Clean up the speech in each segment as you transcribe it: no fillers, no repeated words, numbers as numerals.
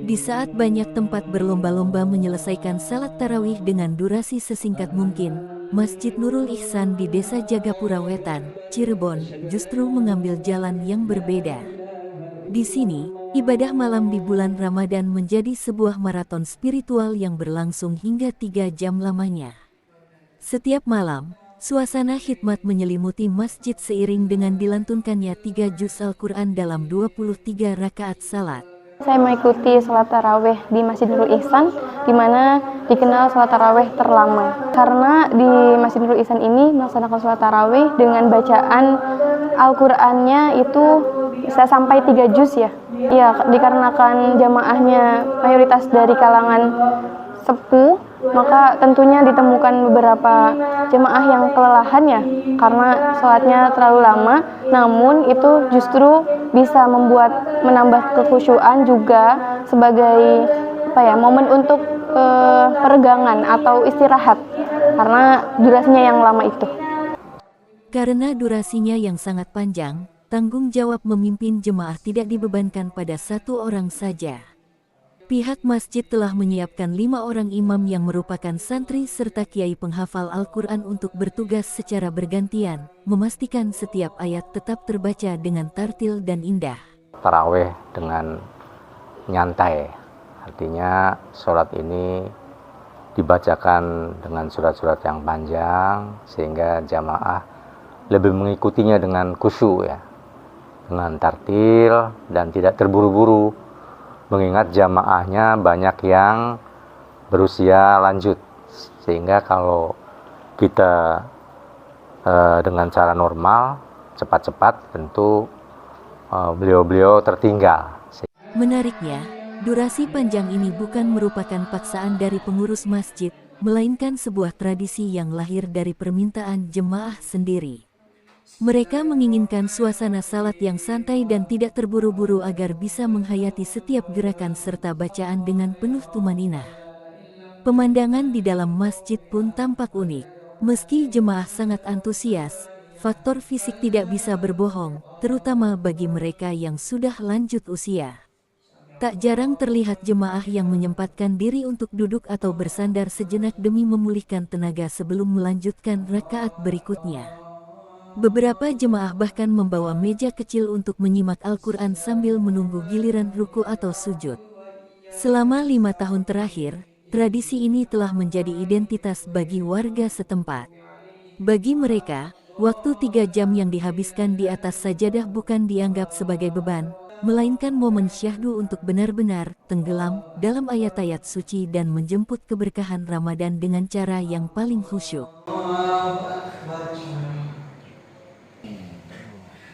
Di saat banyak tempat berlomba-lomba menyelesaikan salat tarawih dengan durasi sesingkat mungkin, Masjid Nurul Ihsan di Desa Jagapura Wetan, Cirebon, justru mengambil jalan yang berbeda. Di sini, ibadah malam di bulan Ramadan menjadi sebuah maraton spiritual yang berlangsung hingga 3 jam lamanya. Setiap malam, suasana khidmat menyelimuti masjid seiring dengan dilantunkannya 3 juz Al-Quran dalam 23 rakaat salat. Saya mengikuti sholat taraweh di Masjid Nurul Ihsan, di mana dikenal sholat taraweh terlama. Karena di Masjid Nurul Ihsan ini melaksanakan sholat taraweh dengan bacaan Al-Qur'annya itu bisa sampai 3 juz ya. Ya, dikarenakan jamaahnya mayoritas dari kalangan sepuh, maka tentunya ditemukan beberapa jemaah yang kelelahan ya, karena sholatnya terlalu lama. Namun itu justru bisa menambah kekhusyuan juga sebagai momen untuk peregangan atau istirahat karena durasinya yang lama itu. Karena durasinya yang sangat panjang, tanggung jawab memimpin jemaah tidak dibebankan pada satu orang saja. Pihak masjid telah menyiapkan 5 orang imam yang merupakan santri serta kiai penghafal Al-Quran untuk bertugas secara bergantian, memastikan setiap ayat tetap terbaca dengan tartil dan indah. Taraweh dengan nyantai, artinya sholat ini dibacakan dengan surat-surat yang panjang sehingga jamaah lebih mengikutinya dengan khusyuk ya, dengan tartil dan tidak terburu-buru. Mengingat jamaahnya banyak yang berusia lanjut, sehingga kalau kita dengan cara normal, cepat-cepat tentu beliau-beliau tertinggal. Menariknya, durasi panjang ini bukan merupakan paksaan dari pengurus masjid, melainkan sebuah tradisi yang lahir dari permintaan jemaah sendiri. Mereka menginginkan suasana salat yang santai dan tidak terburu-buru agar bisa menghayati setiap gerakan serta bacaan dengan penuh tumaninah. Pemandangan di dalam masjid pun tampak unik. Meski jemaah sangat antusias, faktor fisik tidak bisa berbohong, terutama bagi mereka yang sudah lanjut usia. Tak jarang terlihat jemaah yang menyempatkan diri untuk duduk atau bersandar sejenak demi memulihkan tenaga sebelum melanjutkan rakaat berikutnya. Beberapa jemaah bahkan membawa meja kecil untuk menyimak Al-Quran sambil menunggu giliran ruku atau sujud. Selama 5 tahun terakhir, tradisi ini telah menjadi identitas bagi warga setempat. Bagi mereka, waktu 3 jam yang dihabiskan di atas sajadah bukan dianggap sebagai beban, melainkan momen syahdu untuk benar-benar tenggelam dalam ayat-ayat suci dan menjemput keberkahan Ramadan dengan cara yang paling khusyuk.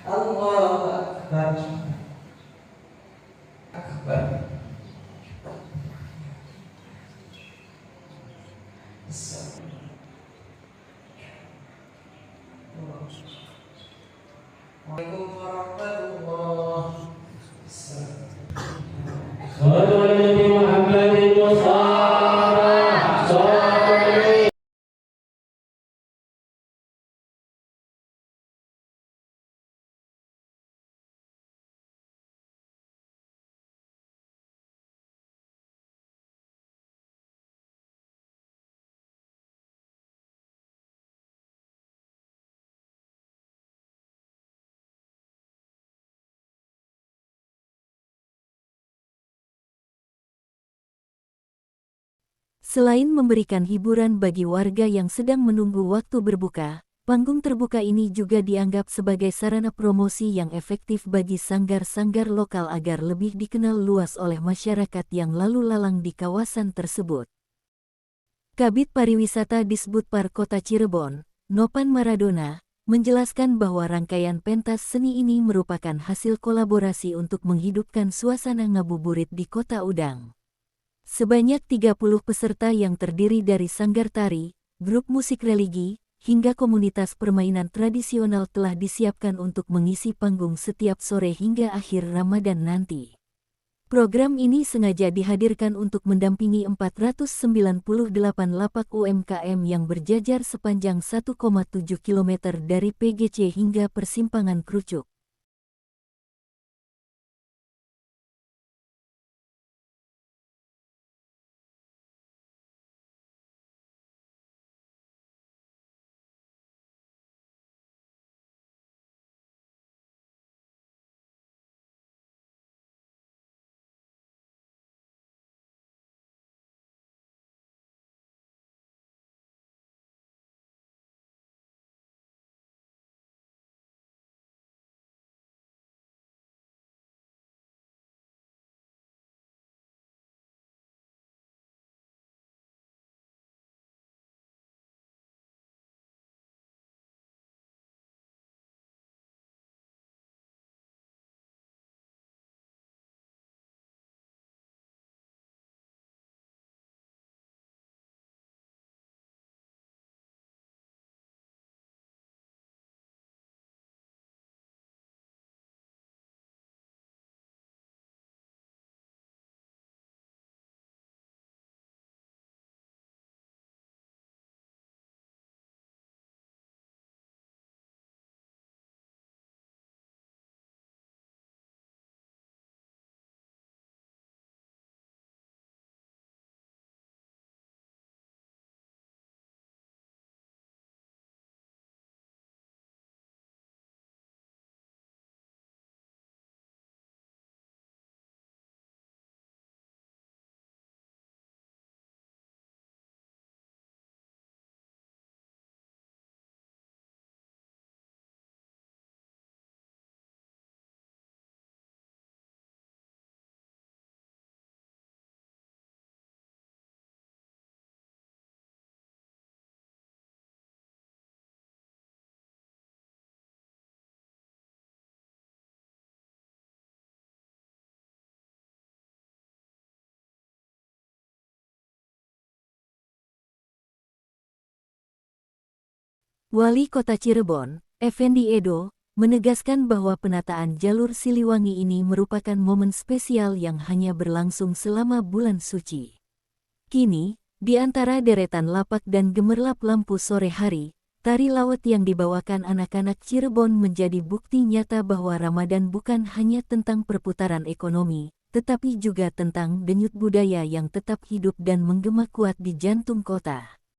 Allahu Akbar. Akbar. Assalamualaikum warahmatullahi wabarakatuh. Selain memberikan hiburan bagi warga yang sedang menunggu waktu berbuka, panggung terbuka ini juga dianggap sebagai sarana promosi yang efektif bagi sanggar-sanggar lokal agar lebih dikenal luas oleh masyarakat yang lalu lalang di kawasan tersebut. Kabid Pariwisata Disbudpar Kota Cirebon, Nopan Maradona, menjelaskan bahwa rangkaian pentas seni ini merupakan hasil kolaborasi untuk menghidupkan suasana ngabuburit di Kota Udang. Sebanyak 30 peserta yang terdiri dari sanggar tari, grup musik religi, hingga komunitas permainan tradisional telah disiapkan untuk mengisi panggung setiap sore hingga akhir Ramadan nanti. Program ini sengaja dihadirkan untuk mendampingi 498 lapak UMKM yang berjajar sepanjang 1,7 km dari PGC hingga persimpangan Krucuk. Wali Kota Cirebon, Effendi Edo, menegaskan bahwa penataan jalur Siliwangi ini merupakan momen spesial yang hanya berlangsung selama bulan suci. Kini, di antara deretan lapak dan gemerlap lampu sore hari, tari laut yang dibawakan anak-anak Cirebon menjadi bukti nyata bahwa Ramadan bukan hanya tentang perputaran ekonomi, tetapi juga tentang denyut budaya yang tetap hidup dan menggema kuat di jantung kota.